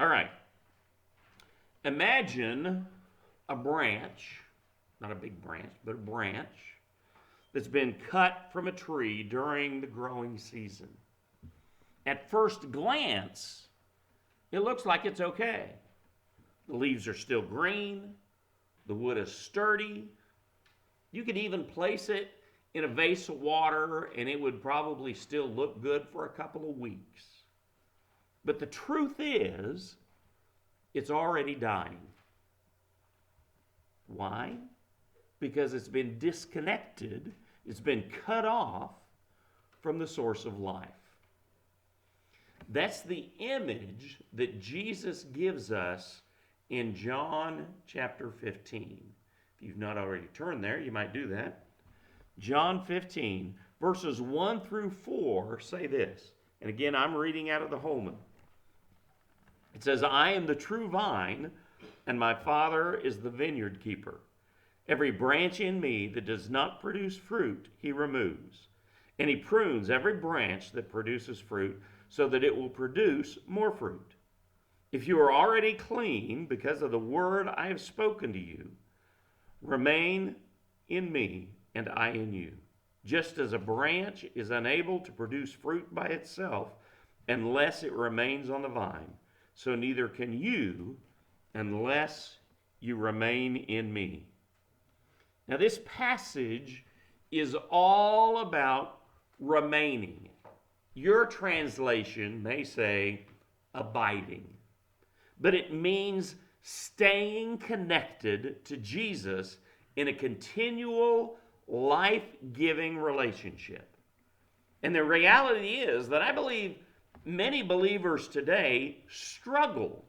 All right. Imagine a branch, not a big branch, but a branch that's been cut from a tree during the growing season. At first glance, it looks like it's okay. The leaves are still green, the wood is sturdy. You could even place it in a vase of water and it would probably still look good for a couple of weeks. But the truth is, it's already dying. Why? Because it's been disconnected, it's been cut off from the source of life. That's the image that Jesus gives us in John chapter 15. If you've not already turned there, you might do that. John 15, verses 1 through 4 say this. And again, I'm reading out of the Holman. It says, I am the true vine, and my Father is the vineyard keeper. Every branch in me that does not produce fruit, he removes. And he prunes every branch that produces fruit, so that it will produce more fruit. If you are already clean because of the word I have spoken to you, remain in me and I in you. Just as a branch is unable to produce fruit by itself unless it remains on the vine, so neither can you unless you remain in me. Now this passage is all about remaining. Your translation may say abiding, but it means staying connected to Jesus in a continual, life-giving relationship. And the reality is that I believe many believers today struggle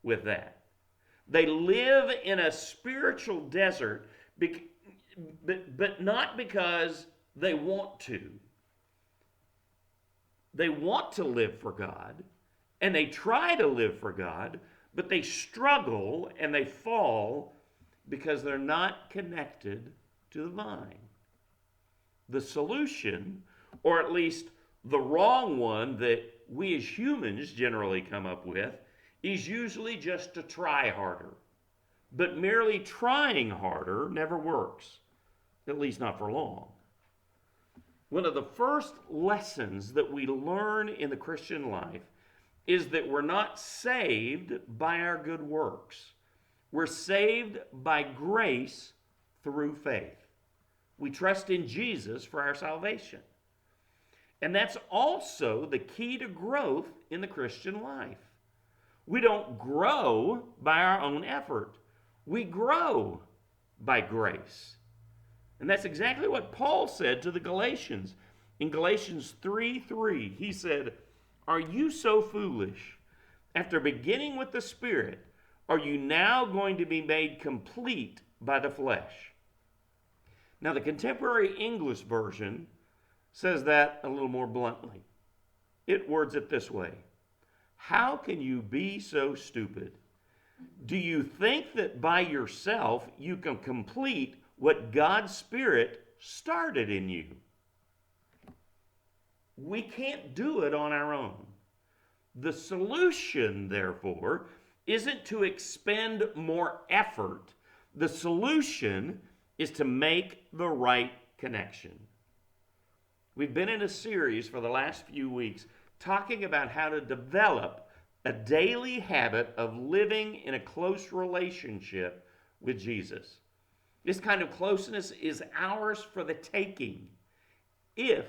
with that. They live in a spiritual desert, but not because they want to. They want to live for God, and they try to live for God, but they struggle and they fall because they're not connected to the vine. The solution, or at least the wrong one that we as humans generally come up with, is usually just to try harder. But merely trying harder never works, at least not for long. One of the first lessons that we learn in the Christian life is that we're not saved by our good works. We're saved by grace through faith. We trust in Jesus for our salvation. And that's also the key to growth in the Christian life. We don't grow by our own effort. We grow by grace. And that's exactly what Paul said to the Galatians. In Galatians 3:3, he said, are you so foolish? After beginning with the Spirit, are you now going to be made complete by the flesh? Now, the contemporary English version says that a little more bluntly. It words it this way. How can you be so stupid? Do you think that by yourself you can complete what God's Spirit started in you? We can't do it on our own. The solution, therefore, isn't to expend more effort. The solution is to make the right connection. We've been in a series for the last few weeks talking about how to develop a daily habit of living in a close relationship with Jesus. This kind of closeness is ours for the taking, if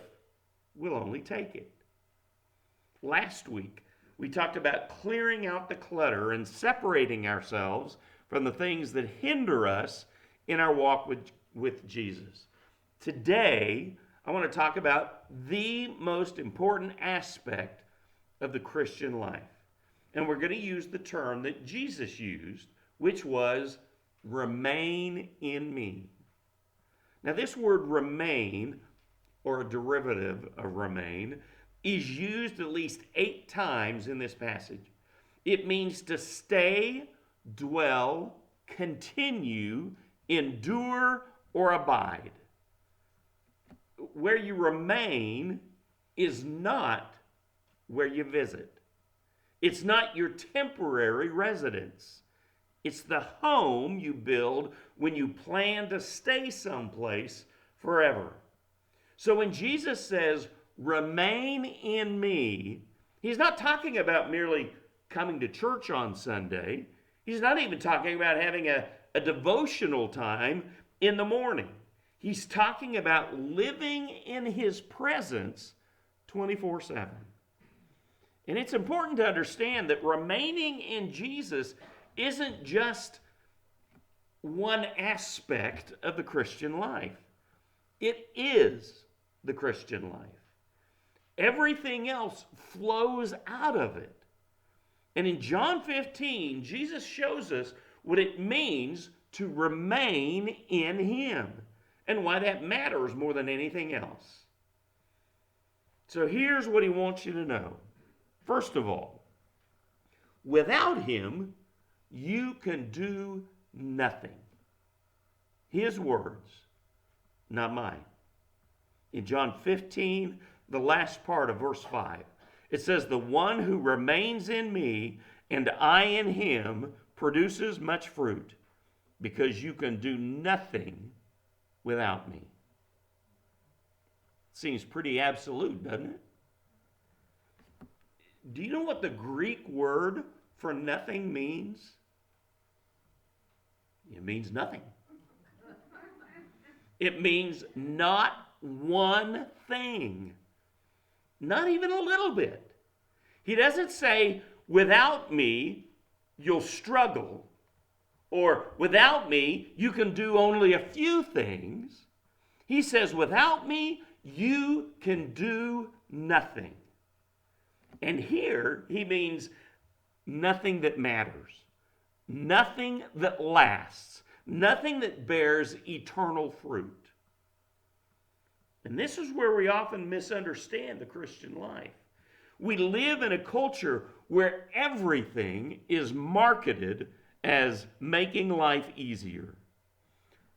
we'll only take it. Last week, we talked about clearing out the clutter and separating ourselves from the things that hinder us in our walk with Jesus. Today, I want to talk about the most important aspect of the Christian life. And we're going to use the term that Jesus used, which was remain in me. Now, this word remain, or a derivative of remain, is used at least 8 times in this passage. It means to stay, dwell, continue, endure, or abide. Where you remain is not where you visit. It's not your temporary residence. It's the home you build when you plan to stay someplace forever. So when Jesus says, remain in me, he's not talking about merely coming to church on Sunday. He's not even talking about having a devotional time in the morning. He's talking about living in his presence 24/7. And it's important to understand that remaining in Jesus isn't just one aspect of the Christian life. It is the Christian life. Everything else flows out of it. And in John 15, Jesus shows us what it means to remain in him and why that matters more than anything else. So here's what he wants you to know. First of all, without him, you can do nothing. His words, not mine. In John 15, the last part of verse 5, it says, the one who remains in me and I in him produces much fruit, because you can do nothing without me. Seems pretty absolute, doesn't it? Do you know what the Greek word for nothing means? It means nothing. It means not one thing. Not even a little bit. He doesn't say, without me, you'll struggle. Or without me, you can do only a few things. He says, without me, you can do nothing. And here he means nothing that matters, nothing that lasts, nothing that bears eternal fruit. And this is where we often misunderstand the Christian life. We live in a culture where everything is marketed as making life easier.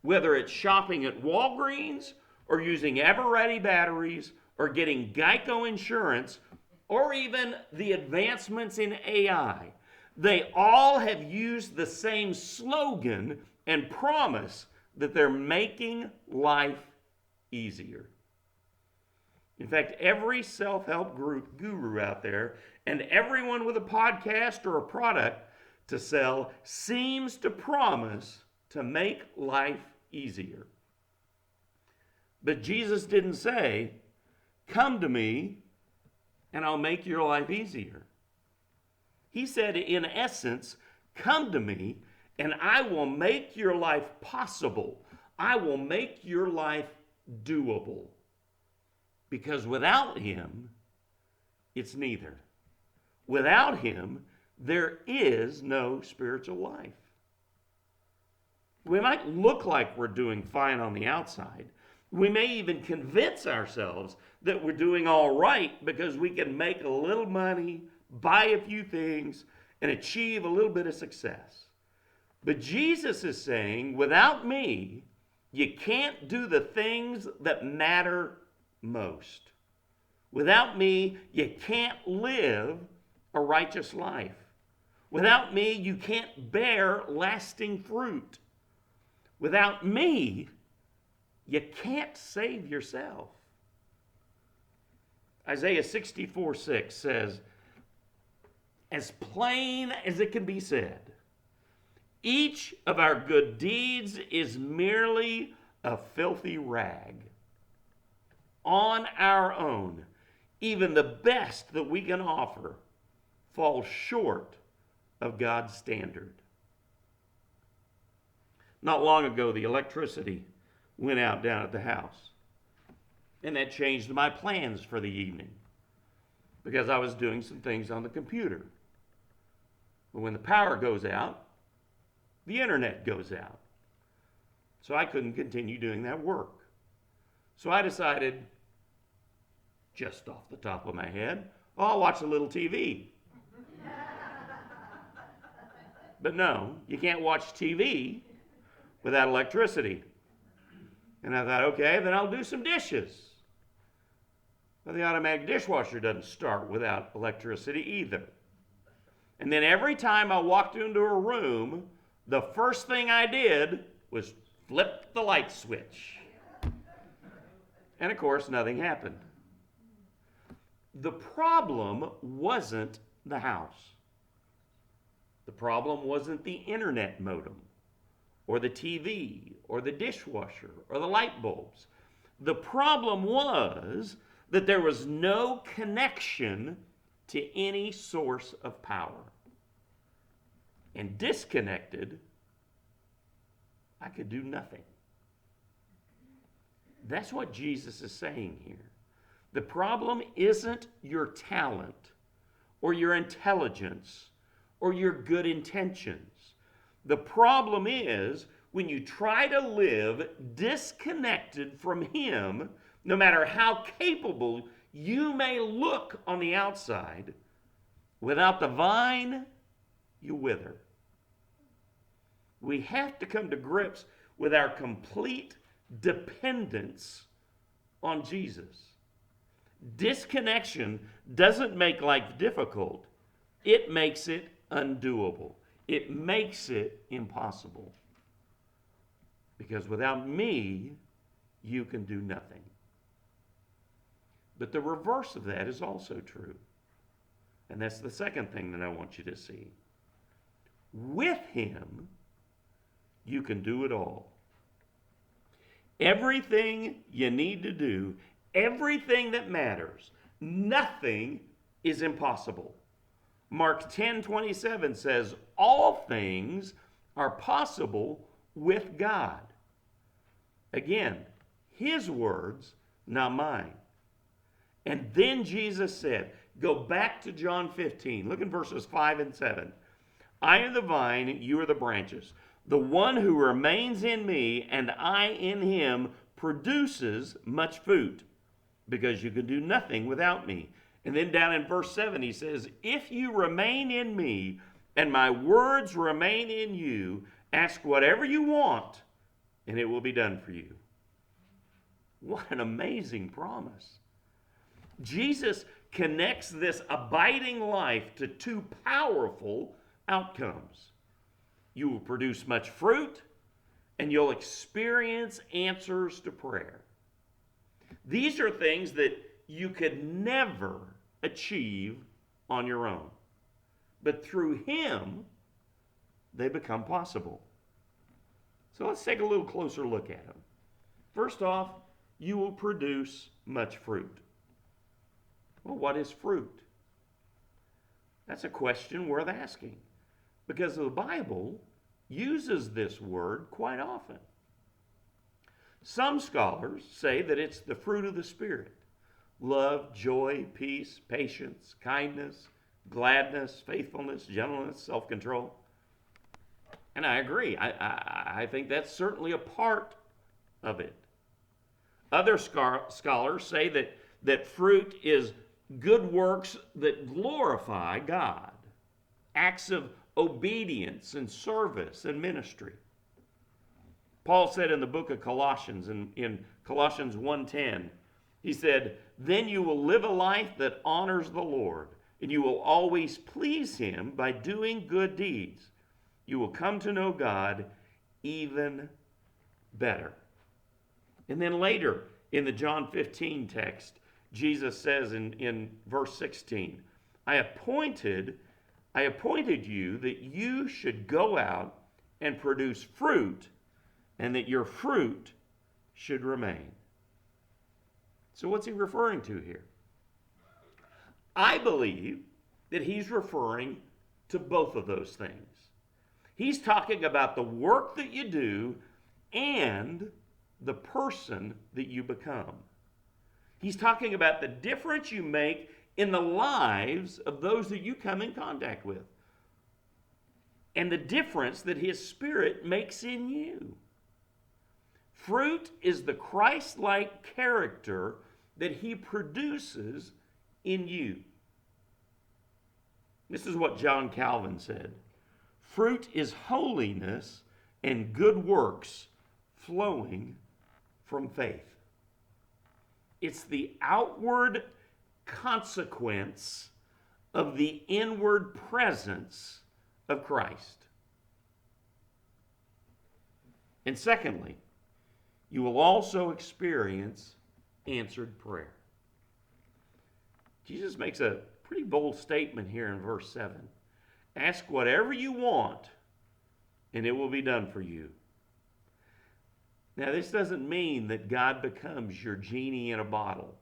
Whether it's shopping at Walgreens or using Eveready batteries or getting Geico insurance or even the advancements in AI, they all have used the same slogan and promise that they're making life easier. In fact, every self-help guru out there and everyone with a podcast or a product to sell seems to promise to make life easier. But Jesus didn't say, come to me and I'll make your life easier. He said, in essence, come to me and I will make your life possible. I will make your life doable. Because without him, it's neither. Without him, there is no spiritual life. We might look like we're doing fine on the outside. We may even convince ourselves that we're doing all right because we can make a little money, buy a few things, and achieve a little bit of success. But Jesus is saying, without me, you can't do the things that matter most. Without me, you can't live a righteous life. Without me, you can't bear lasting fruit. Without me, you can't save yourself. Isaiah 64:6 says, as plain as it can be said, each of our good deeds is merely a filthy rag. On our own, even the best that we can offer falls short of God's standard. Not long ago, the electricity went out down at the house. And that changed my plans for the evening because I was doing some things on the computer. But when the power goes out, the internet goes out. So I couldn't continue doing that work. So I decided, just off the top of my head, I'll watch a little TV. But no, you can't watch TV without electricity. And I thought, okay, then I'll do some dishes. Well, the automatic dishwasher doesn't start without electricity either. And then every time I walked into a room, the first thing I did was flip the light switch. And of course, nothing happened. The problem wasn't the house. The problem wasn't the internet modem, or the TV, or the dishwasher, or the light bulbs. The problem was that there was no connection to any source of power. And disconnected, I could do nothing. That's what Jesus is saying here. The problem isn't your talent or your intelligence or your good intentions. The problem is when you try to live disconnected from Him, no matter how capable you may look on the outside, without the vine, you wither. We have to come to grips with our complete dependence on Jesus. Disconnection doesn't make life difficult. It makes it undoable. It makes it impossible. Because without me, you can do nothing. But the reverse of that is also true. And that's the second thing that I want you to see. With Him, you can do it all. Everything you need to do, everything that matters, nothing is impossible. Mark 10:27 says, all things are possible with God. Again, His words, not mine. And then Jesus said, go back to John 15. Look in verses 5 and 7. I am the vine, you are the branches. The one who remains in me and I in him produces much fruit, because you can do nothing without me. And then down in verse 7 he says, if you remain in me and my words remain in you, ask whatever you want and it will be done for you. What an amazing promise. Jesus connects this abiding life to two powerful outcomes. You will produce much fruit, and you'll experience answers to prayer. These are things that you could never achieve on your own. But through Him, they become possible. So let's take a little closer look at them. First off, you will produce much fruit. Well, what is fruit? That's a question worth asking, because the Bible uses this word quite often. Some scholars say that it's the fruit of the Spirit: love, joy, peace, patience, kindness, gladness, faithfulness, gentleness, self-control. And I agree. I think that's certainly a part of it. Other scholars say that fruit is good works that glorify God, acts of obedience and service and ministry. Paul said in the book of Colossians, in Colossians 1:10, he said, then you will live a life that honors the Lord, and you will always please Him by doing good deeds. You will come to know God even better. And then later in the John 15 text, Jesus says in verse 16, I appointed you that you should go out and produce fruit, and that your fruit should remain. So what's he referring to here? I believe that he's referring to both of those things. He's talking about the work that you do and the person that you become. He's talking about the difference you make in the lives of those that you come in contact with, and the difference that His Spirit makes in you. Fruit is the Christ-like character that He produces in you. This is what John Calvin said: fruit is holiness and good works flowing from faith. It's the outward consequence of the inward presence of Christ. And secondly, you will also experience answered prayer. Jesus makes a pretty bold statement here in verse 7. Ask whatever you want, and it will be done for you. Now, this doesn't mean that God becomes your genie in a bottle.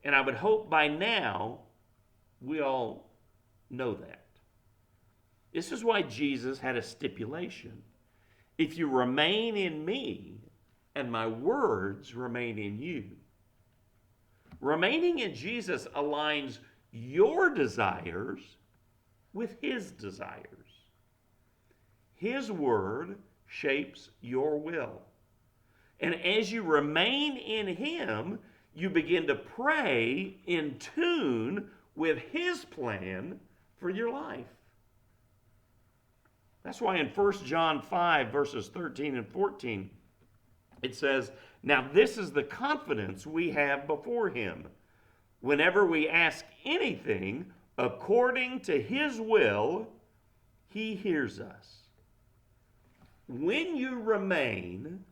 And I would hope by now we all know that. This is why Jesus had a stipulation. If you remain in me, and my words remain in you. Remaining in Jesus aligns your desires with his desires. His word shapes your will. And as you remain in him, you begin to pray in tune with his plan for your life. That's why in 1 John 5, verses 13 and 14, it says, now this is the confidence we have before him. Whenever we ask anything according to his will, he hears us. When you remain,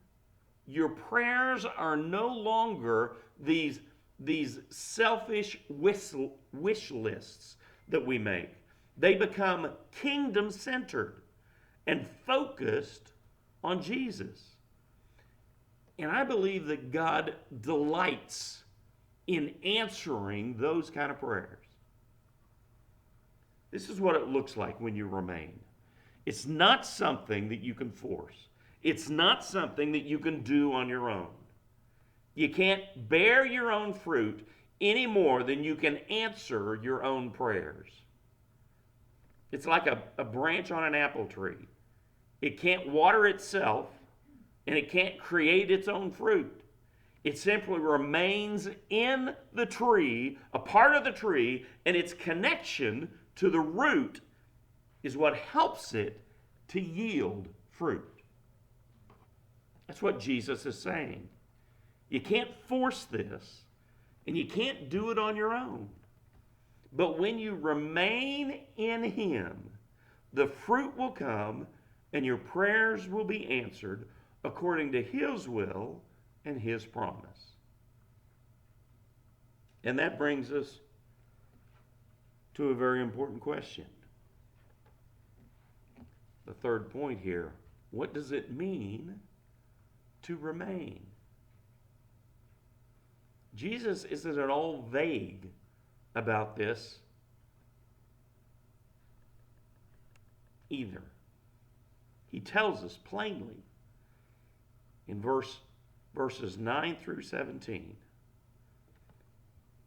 your prayers are no longer these selfish wish lists that we make. They become kingdom-centered and focused on Jesus. And I believe that God delights in answering those kind of prayers. This is what it looks like when you remain. It's not something that you can force. It's not something that you can do on your own. You can't bear your own fruit any more than you can answer your own prayers. It's like a branch on an apple tree. It can't water itself, and it can't create its own fruit. It simply remains in the tree, a part of the tree, and its connection to the root is what helps it to yield fruit. That's what Jesus is saying. You can't force this, and you can't do it on your own. But when you remain in him, the fruit will come, and your prayers will be answered according to his will and his promise. And that brings us to a very important question. The third point here, what does it mean to remain? Jesus isn't at all vague about this either. He tells us plainly in verses 9 through 17.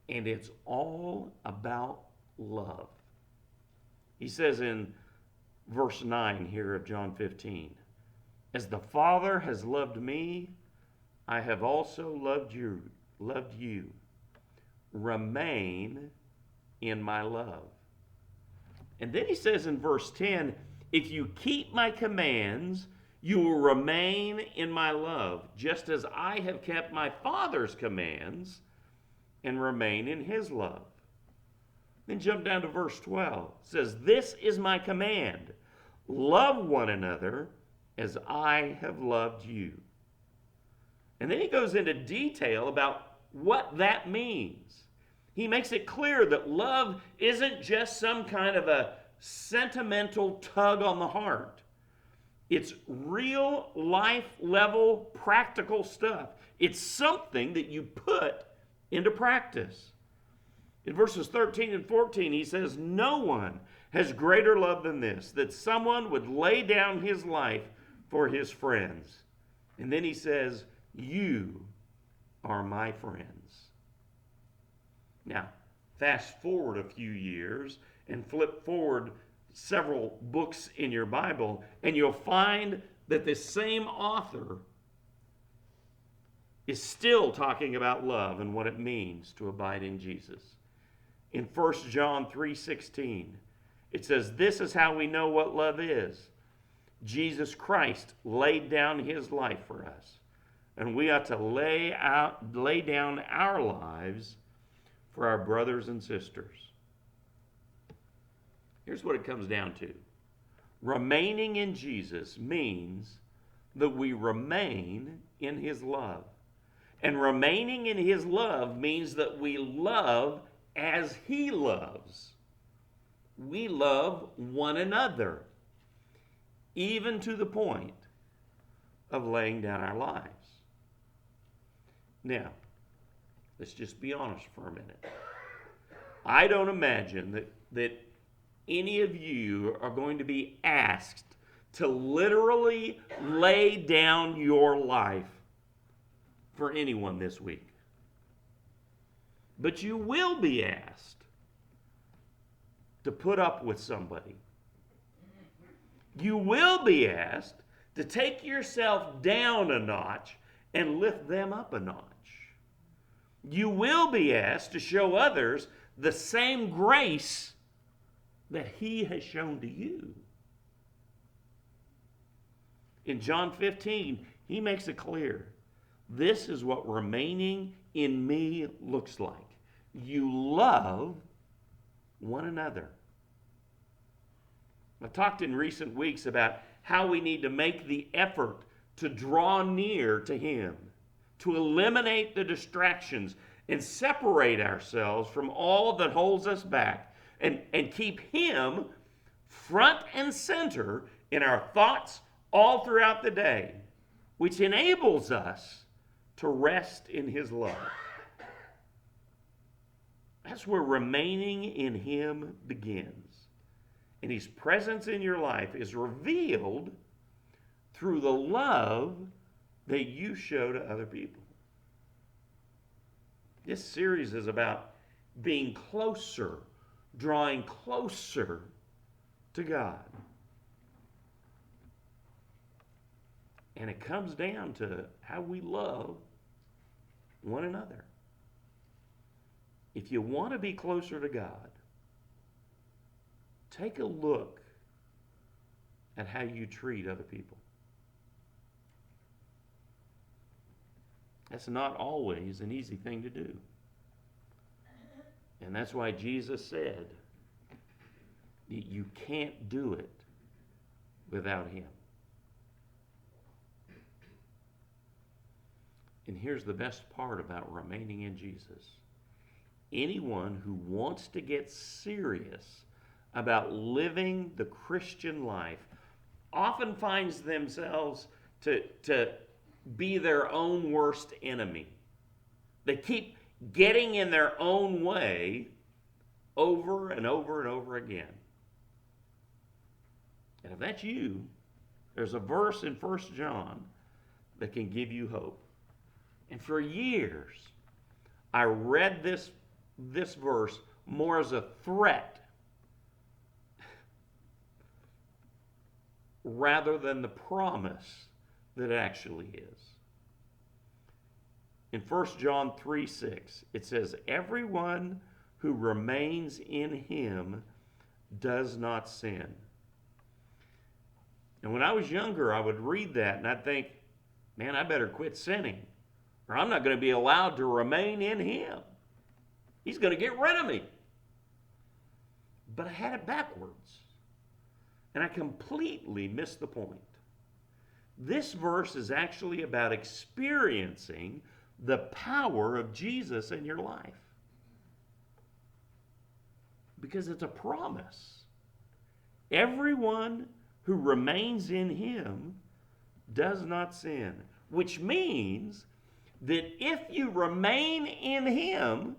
And it's all about love. He says in verse 9 here of John 15, as the Father has loved me, I have also loved you. Remain in my love. And then he says in verse 10, if you keep my commands, you will remain in my love, just as I have kept my Father's commands and remain in his love. Then jump down to verse 12. It says, this is my command. Love one another as I have loved you. And then he goes into detail about what that means. He makes it clear that love isn't just some kind of a sentimental tug on the heart. It's real life level practical stuff. It's something that you put into practice. In verses 13 and 14, he says, no one has greater love than this, that someone would lay down his life for his friends. And then he says, you are my friends. Now, fast forward a few years and flip forward several books in your Bible, and you'll find that this same author is still talking about love and what it means to abide in Jesus. In 1 John 3:16, it says, this is how we know what love is. Jesus Christ laid down his life for us, and we ought to lay down our lives for our brothers and sisters. Here's what it comes down to. Remaining in Jesus means that we remain in his love. And remaining in his love means that we love as he loves. We love one another, even to the point of laying down our lives. Now, let's just be honest for a minute. I don't imagine that any of you are going to be asked to literally lay down your life for anyone this week. But you will be asked to put up with somebody. You will be asked to take yourself down a notch and lift them up a notch. You will be asked to show others the same grace that he has shown to you. In John 15, he makes it clear. This is what remaining in me looks like. You love one another. I've talked in recent weeks about how we need to make the effort to draw near to him, to eliminate the distractions and separate ourselves from all that holds us back, and keep him front and center in our thoughts all throughout the day, which enables us to rest in his love. That's where remaining in him begins. And his presence in your life is revealed through the love that you show to other people. This series is about being closer, drawing closer to God. And it comes down to how we love one another. If you want to be closer to God, take a look at how you treat other people. That's not always an easy thing to do. And that's why Jesus said that you can't do it without him. And here's the best part about remaining in Jesus. Anyone who wants to get serious about living the Christian life often finds themselves to be their own worst enemy. They keep getting in their own way over and over and over again. And if that's you, there's a verse in 1 John that can give you hope. And for years, I read this verse more as a threat rather than the promise that it actually is. In 1 John 3:6, it says, everyone who remains in him does not sin. And when I was younger, I would read that and I'd think, man, I better quit sinning, or I'm not going to be allowed to remain in him. He's going to get rid of me. But I had it backwards. And I completely missed the point. This verse is actually about experiencing the power of Jesus in your life. Because it's a promise. Everyone who remains in him does not sin. Which means that if you remain in him,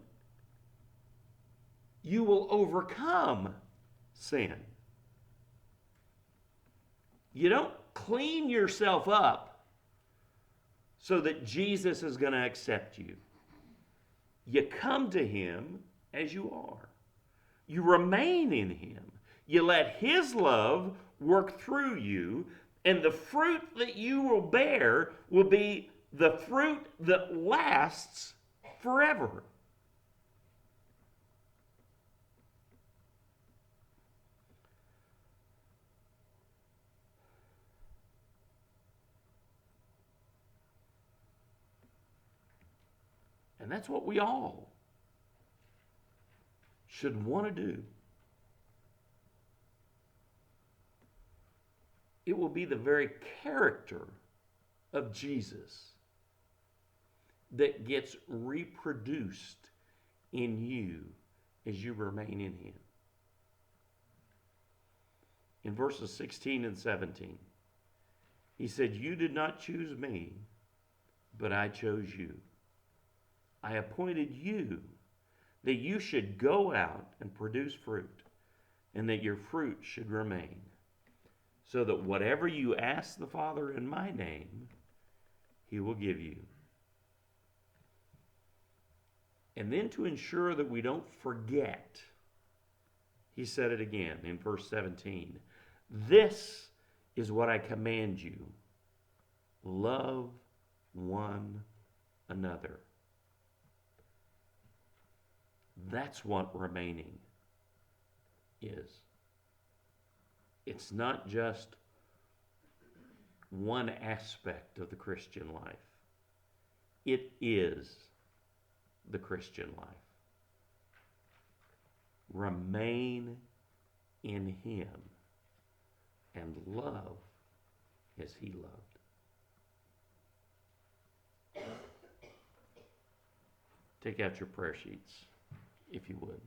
you will overcome sin. You don't clean yourself up so that Jesus is going to accept you. You come to him as you are. You remain in him. You let his love work through you, and the fruit that you will bear will be the fruit that lasts forever. And that's what we all should want to do. It will be the very character of Jesus that gets reproduced in you as you remain in him. In verses 16 and 17, he said, "You did not choose me, but I chose you. I appointed you that you should go out and produce fruit, and that your fruit should remain, so that whatever you ask the Father in my name, he will give you." And then to ensure that we don't forget, he said it again in verse 17. "This is what I command you. Love one another." That's what remaining is. It's not just one aspect of the Christian life. It is the Christian life. Remain in him and love as he loved. Take out your prayer sheets, if you would.